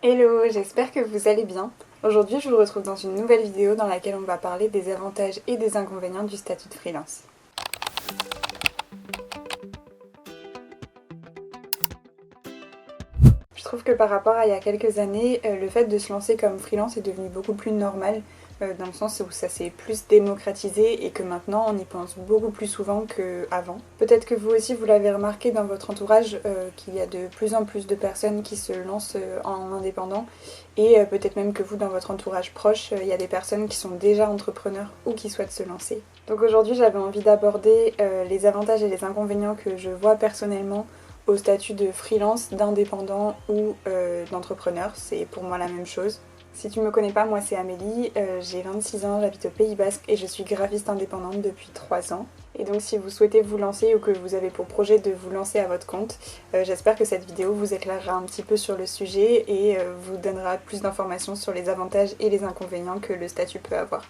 Hello, j'espère que vous allez bien. Aujourd'hui, je vous retrouve dans une nouvelle vidéo dans laquelle on va parler des avantages et des inconvénients du statut de freelance. Je trouve que par rapport à il y a quelques années, le fait de se lancer comme freelance est devenu beaucoup plus normal, dans le sens où ça s'est plus démocratisé et que maintenant on y pense beaucoup plus souvent qu'avant. Peut-être que vous aussi vous l'avez remarqué dans votre entourage, qu'il y a de plus en plus de personnes qui se lancent en indépendant et peut-être même que vous dans votre entourage proche, il y a des personnes qui sont déjà entrepreneurs ou qui souhaitent se lancer. Donc aujourd'hui j'avais envie d'aborder les avantages et les inconvénients que je vois personnellement au statut de freelance, d'indépendant ou d'entrepreneur, c'est pour moi la même chose. Si tu me connais pas, moi c'est Amélie, j'ai 26 ans, j'habite au Pays Basque et je suis graphiste indépendante depuis 3 ans. Et donc si vous souhaitez vous lancer ou que vous avez pour projet de vous lancer à votre compte, j'espère que cette vidéo vous éclairera un petit peu sur le sujet et vous donnera plus d'informations sur les avantages et les inconvénients que le statut peut avoir.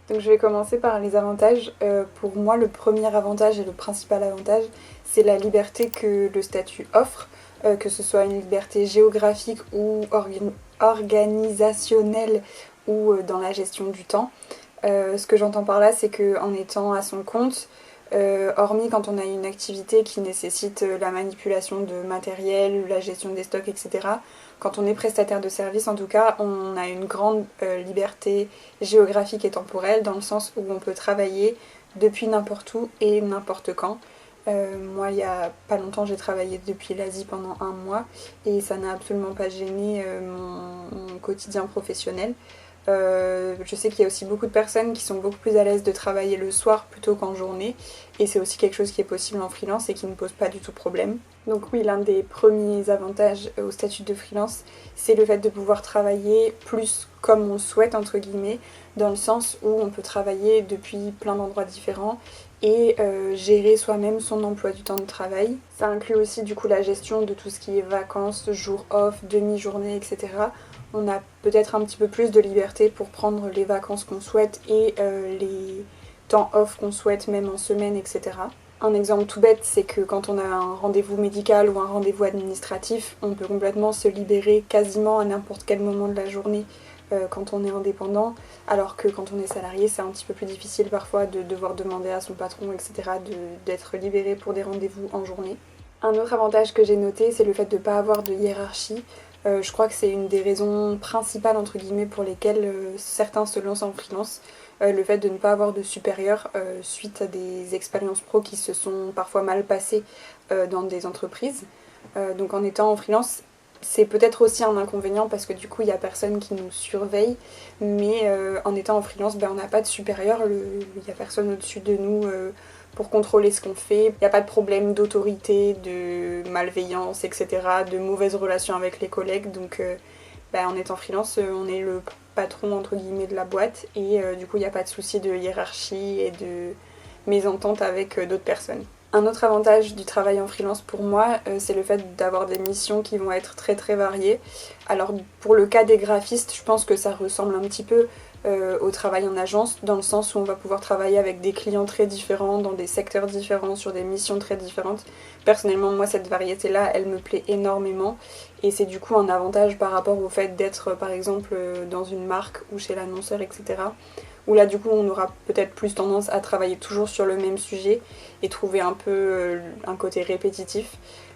Donc je vais commencer par les avantages. Pour moi, le premier avantage et le principal avantage, c'est la liberté que le statut offre, que ce soit une liberté géographique ou organisationnelle ou dans la gestion du temps. Ce que j'entends par là, c'est qu'en étant à son compte, hormis quand on a une activité qui nécessite la manipulation de matériel, la gestion des stocks, etc., quand on est prestataire de service, en tout cas, on a une grande liberté géographique et temporelle dans le sens où on peut travailler depuis n'importe où et n'importe quand. Moi, il n'y a pas longtemps, j'ai travaillé depuis l'Asie pendant 1 mois et ça n'a absolument pas gêné mon quotidien professionnel. Je sais qu'il y a aussi beaucoup de personnes qui sont beaucoup plus à l'aise de travailler le soir plutôt qu'en journée et c'est aussi quelque chose qui est possible en freelance et qui ne pose pas du tout problème. Donc oui, l'un des premiers avantages au statut de freelance, c'est le fait de pouvoir travailler plus comme on le souhaite, entre guillemets, dans le sens où on peut travailler depuis plein d'endroits différents et gérer soi-même son emploi du temps de travail. Ça inclut aussi du coup la gestion de tout ce qui est vacances, jours off, demi-journée, etc. On a peut-être un petit peu plus de liberté pour prendre les vacances qu'on souhaite et les temps off qu'on souhaite, même en semaine, etc. Un exemple tout bête, c'est que quand on a un rendez-vous médical ou un rendez-vous administratif, on peut complètement se libérer quasiment à n'importe quel moment de la journée quand on est indépendant, alors que quand on est salarié, c'est un petit peu plus difficile parfois de devoir demander à son patron, etc., d'être libéré pour des rendez-vous en journée. Un autre avantage que j'ai noté, c'est le fait de ne pas avoir de hiérarchie. Je crois que c'est une des raisons principales entre guillemets pour lesquelles certains se lancent en freelance. Le fait de ne pas avoir de supérieur suite à des expériences pro qui se sont parfois mal passées dans des entreprises. Donc en étant en freelance, c'est peut-être aussi un inconvénient parce que du coup il n'y a personne qui nous surveille, mais en étant en freelance, on n'a pas de supérieur, il n'y a personne au-dessus de nous pour contrôler ce qu'on fait. Il n'y a pas de problème d'autorité, de malveillance, etc., de mauvaises relations avec les collègues. Donc en étant freelance, on est le patron entre guillemets de la boîte et du coup il n'y a pas de souci de hiérarchie et de mésentente avec d'autres personnes. Un autre avantage du travail en freelance pour moi, c'est le fait d'avoir des missions qui vont être très très variées. Alors pour le cas des graphistes, je pense que ça ressemble un petit peu au travail en agence, dans le sens où on va pouvoir travailler avec des clients très différents, dans des secteurs différents, sur des missions très différentes. Personnellement, moi, cette variété-là, elle me plaît énormément. Et c'est du coup un avantage par rapport au fait d'être, par exemple, dans une marque ou chez l'annonceur, etc. Où là, du coup, on aura peut-être plus tendance à travailler toujours sur le même sujet et trouver un peu un côté répétitif.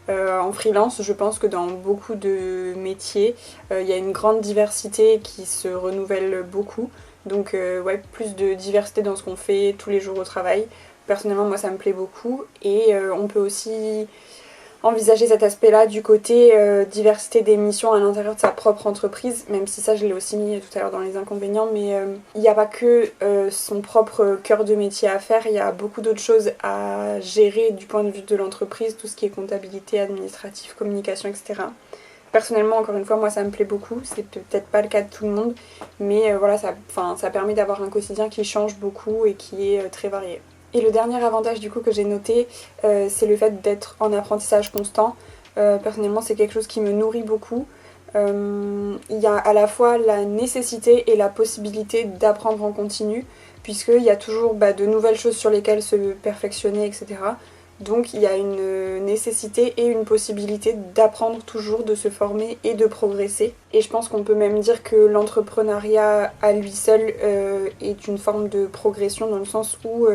En freelance, je pense que dans beaucoup de métiers, il y a une grande diversité qui se renouvelle beaucoup. Donc ouais, plus de diversité dans ce qu'on fait tous les jours au travail. Personnellement, moi, ça me plaît beaucoup. Et on peut aussi envisager cet aspect-là du côté diversité des missions à l'intérieur de sa propre entreprise, même si ça je l'ai aussi mis tout à l'heure dans les inconvénients, mais il n'y a pas que son propre cœur de métier à faire, il y a beaucoup d'autres choses à gérer du point de vue de l'entreprise, tout ce qui est comptabilité, administratif, communication, etc. Personnellement, encore une fois, moi ça me plaît beaucoup, c'est peut-être pas le cas de tout le monde, mais voilà, ça permet d'avoir un quotidien qui change beaucoup et qui est très varié. Et le dernier avantage du coup que j'ai noté, c'est le fait d'être en apprentissage constant. Personnellement, c'est quelque chose qui me nourrit beaucoup. Il y a à la fois la nécessité et la possibilité d'apprendre en continu, puisqu'il y a toujours de nouvelles choses sur lesquelles se perfectionner, etc. Donc il y a une nécessité et une possibilité d'apprendre toujours, de se former et de progresser. Et je pense qu'on peut même dire que l'entrepreneuriat à lui seul est une forme de progression dans le sens où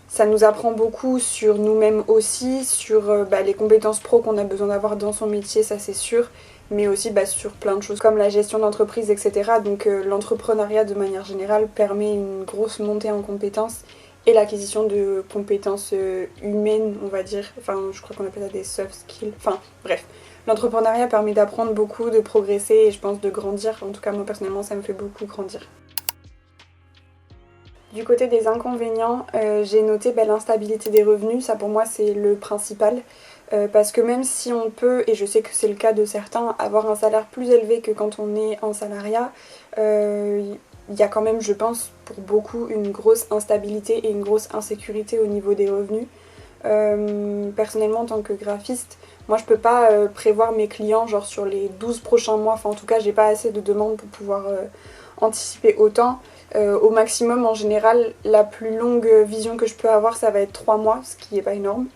ça nous apprend beaucoup sur nous-mêmes aussi, sur les compétences pro qu'on a besoin d'avoir dans son métier, ça c'est sûr, mais aussi sur plein de choses comme la gestion d'entreprise, etc. Donc l'entrepreneuriat de manière générale permet une grosse montée en compétences et l'acquisition de compétences humaines, on va dire. Enfin, je crois qu'on appelle ça des soft skills. Enfin, bref. L'entrepreneuriat permet d'apprendre beaucoup, de progresser et je pense de grandir. En tout cas, moi personnellement, ça me fait beaucoup grandir. Du côté des inconvénients, j'ai noté l'instabilité des revenus. Ça pour moi c'est le principal. Parce que même si on peut, et je sais que c'est le cas de certains, avoir un salaire plus élevé que quand on est en salariat, il y a quand même, je pense, pour beaucoup, une grosse instabilité et une grosse insécurité au niveau des revenus. Personnellement, en tant que graphiste, moi je peux pas prévoir mes clients genre sur les 12 prochains mois. Enfin, en tout cas, j'ai pas assez de demandes pour pouvoir anticiper autant. Au maximum, en général, la plus longue vision que je peux avoir, ça va être 3 mois, ce qui n'est pas énorme.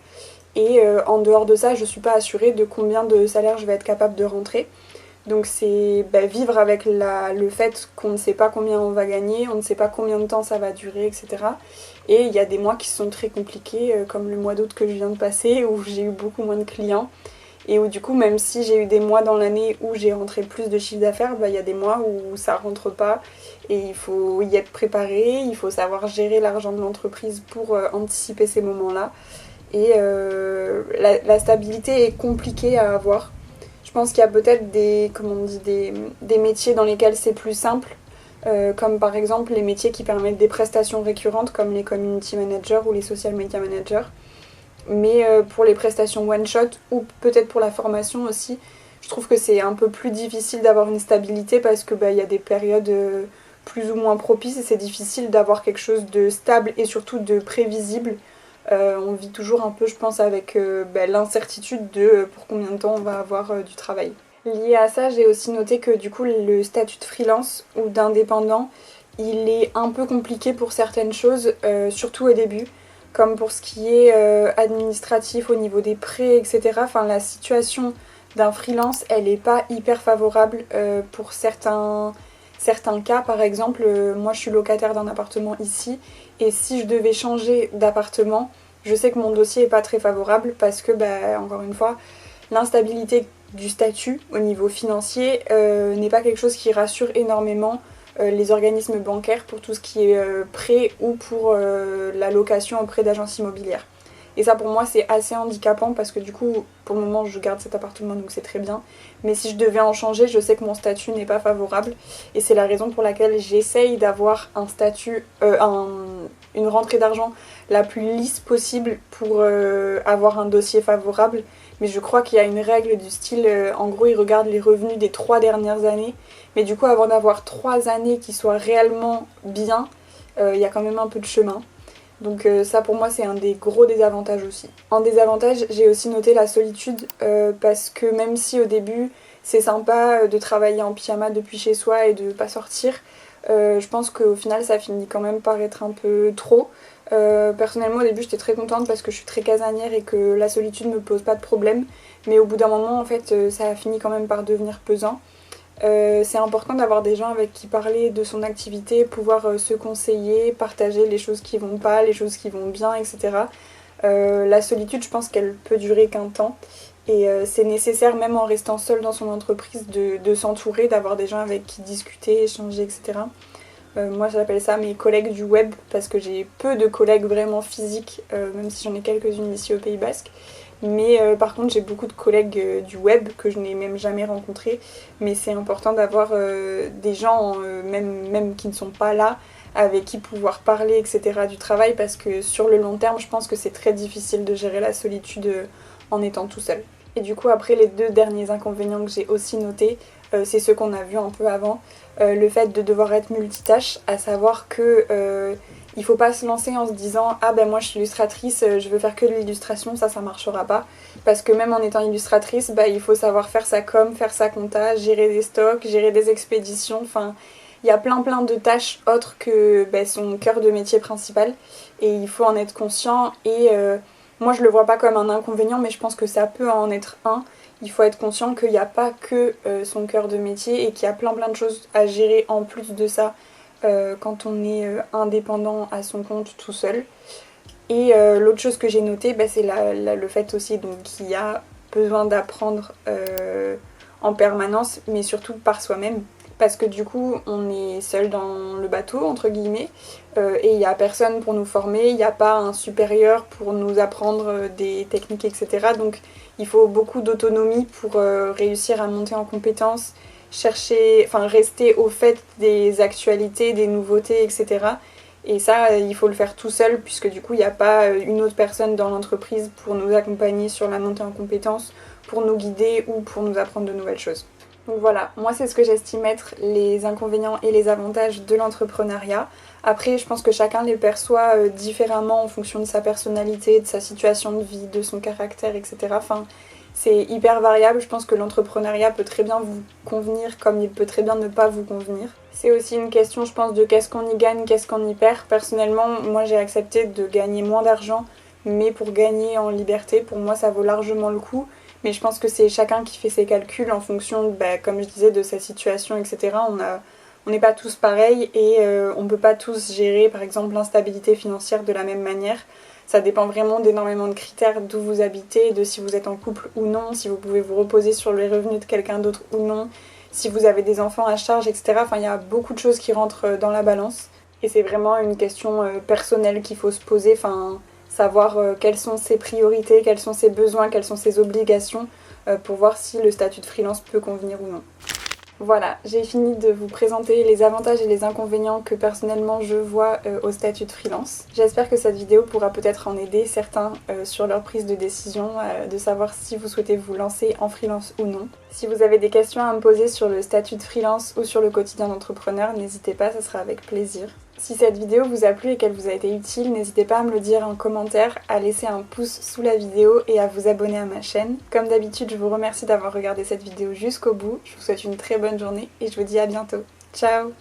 Et en dehors de ça, je ne suis pas assurée de combien de salaire je vais être capable de rentrer. Donc c'est vivre avec le fait qu'on ne sait pas combien on va gagner, on ne sait pas combien de temps ça va durer, etc. Et il y a des mois qui sont très compliqués, comme le mois d'août que je viens de passer, où j'ai eu beaucoup moins de clients. Et où du coup, même si j'ai eu des mois dans l'année où j'ai rentré plus de chiffre d'affaires, il y a des mois où ça rentre pas. Et il faut y être préparé, il faut savoir gérer l'argent de l'entreprise pour anticiper ces moments-là. Et la stabilité est compliquée à avoir. Je pense qu'il y a peut-être des métiers dans lesquels c'est plus simple, comme par exemple les métiers qui permettent des prestations récurrentes comme les community managers ou les social media managers. Mais pour les prestations one-shot ou peut-être pour la formation aussi, je trouve que c'est un peu plus difficile d'avoir une stabilité parce que y a des périodes plus ou moins propices et c'est difficile d'avoir quelque chose de stable et surtout de prévisible. On vit toujours un peu, je pense, avec l'incertitude de pour combien de temps on va avoir du travail. Lié à ça, j'ai aussi noté que du coup le statut de freelance ou d'indépendant, il est un peu compliqué pour certaines choses, surtout au début, comme pour ce qui est administratif au niveau des prêts, etc. Enfin, la situation d'un freelance, elle n'est pas hyper favorable pour certains cas. Par exemple, moi je suis locataire d'un appartement ici, et si je devais changer d'appartement, je sais que mon dossier n'est pas très favorable parce que, encore une fois, l'instabilité du statut au niveau financier n'est pas quelque chose qui rassure énormément les organismes bancaires pour tout ce qui est prêt ou pour la location auprès d'agences immobilières. Et ça pour moi c'est assez handicapant parce que du coup pour le moment je garde cet appartement donc c'est très bien. Mais si je devais en changer, je sais que mon statut n'est pas favorable. Et c'est la raison pour laquelle j'essaye d'avoir un statut, une rentrée d'argent la plus lisse possible pour avoir un dossier favorable. Mais je crois qu'il y a une règle du style, en gros ils regardent les revenus des 3 dernières années. Mais du coup avant d'avoir 3 années qui soient réellement bien, il y a quand même un peu de chemin. Donc ça pour moi c'est un des gros désavantages aussi. En désavantage j'ai aussi noté la solitude parce que même si au début c'est sympa de travailler en pyjama depuis chez soi et de pas sortir, je pense qu'au final ça finit quand même par être un peu trop. Personnellement au début j'étais très contente parce que je suis très casanière et que la solitude me pose pas de problème, mais au bout d'un moment en fait ça a fini quand même par devenir pesant. C'est important d'avoir des gens avec qui parler de son activité, pouvoir se conseiller, partager les choses qui vont pas, les choses qui vont bien, etc. La solitude, je pense qu'elle peut durer qu'un temps. Et c'est nécessaire, même en restant seul dans son entreprise, de s'entourer, d'avoir des gens avec qui discuter, échanger, etc. Moi j'appelle ça mes collègues du web parce que j'ai peu de collègues vraiment physiques, même si j'en ai quelques-unes ici au Pays Basque. Mais par contre j'ai beaucoup de collègues du web que je n'ai même jamais rencontrés. Mais c'est important d'avoir des gens, même qui ne sont pas là, avec qui pouvoir parler, etc. du travail parce que sur le long terme je pense que c'est très difficile de gérer la solitude en étant tout seul. Et du coup après les 2 derniers inconvénients que j'ai aussi notés, c'est ceux qu'on a vus un peu avant. Le fait de devoir être multitâche, à savoir que il faut pas se lancer en se disant ah ben moi je suis illustratrice, je veux faire que de l'illustration, ça marchera pas. Parce que même en étant illustratrice, il faut savoir faire sa com, faire sa compta, gérer des stocks, gérer des expéditions, enfin il y a plein de tâches autres que son cœur de métier principal et il faut en être conscient et Moi je le vois pas comme un inconvénient, mais je pense que ça peut en être un. Il faut être conscient qu'il n'y a pas que son cœur de métier et qu'il y a plein de choses à gérer en plus de ça quand on est indépendant à son compte tout seul. Et l'autre chose que j'ai notée, bah, c'est le fait aussi qu'il y a besoin d'apprendre en permanence, mais surtout par soi-même. Parce que du coup, on est seul dans le bateau, entre guillemets, et il n'y a personne pour nous former, il n'y a pas un supérieur pour nous apprendre des techniques, etc. Donc il faut beaucoup d'autonomie pour réussir à monter en compétences, rester au fait des actualités, des nouveautés, etc. Et ça, il faut le faire tout seul, puisque du coup, il n'y a pas une autre personne dans l'entreprise pour nous accompagner sur la montée en compétences, pour nous guider ou pour nous apprendre de nouvelles choses. Donc voilà, moi c'est ce que j'estime être les inconvénients et les avantages de l'entrepreneuriat. Après, je pense que chacun les perçoit différemment en fonction de sa personnalité, de sa situation de vie, de son caractère, etc. Enfin, c'est hyper variable. Je pense que l'entrepreneuriat peut très bien vous convenir comme il peut très bien ne pas vous convenir. C'est aussi une question, je pense, de qu'est-ce qu'on y gagne, qu'est-ce qu'on y perd. Personnellement, moi j'ai accepté de gagner moins d'argent, mais pour gagner en liberté, pour moi ça vaut largement le coup. Mais je pense que c'est chacun qui fait ses calculs en fonction, comme je disais, de sa situation, etc. On n'est pas tous pareils et on ne peut pas tous gérer, par exemple, l'instabilité financière de la même manière. Ça dépend vraiment d'énormément de critères, d'où vous habitez, de si vous êtes en couple ou non, si vous pouvez vous reposer sur les revenus de quelqu'un d'autre ou non, si vous avez des enfants à charge, etc. Enfin, il y a beaucoup de choses qui rentrent dans la balance. Et c'est vraiment une question personnelle qu'il faut se poser. Enfin, savoir quelles sont ses priorités, quels sont ses besoins, quelles sont ses obligations pour voir si le statut de freelance peut convenir ou non. Voilà, j'ai fini de vous présenter les avantages et les inconvénients que personnellement je vois au statut de freelance. J'espère que cette vidéo pourra peut-être en aider certains sur leur prise de décision, de savoir si vous souhaitez vous lancer en freelance ou non. Si vous avez des questions à me poser sur le statut de freelance ou sur le quotidien d'entrepreneur, n'hésitez pas, ça sera avec plaisir. Si cette vidéo vous a plu et qu'elle vous a été utile, n'hésitez pas à me le dire en commentaire, à laisser un pouce sous la vidéo et à vous abonner à ma chaîne. Comme d'habitude, je vous remercie d'avoir regardé cette vidéo jusqu'au bout. Je vous souhaite une très bonne journée et je vous dis à bientôt. Ciao!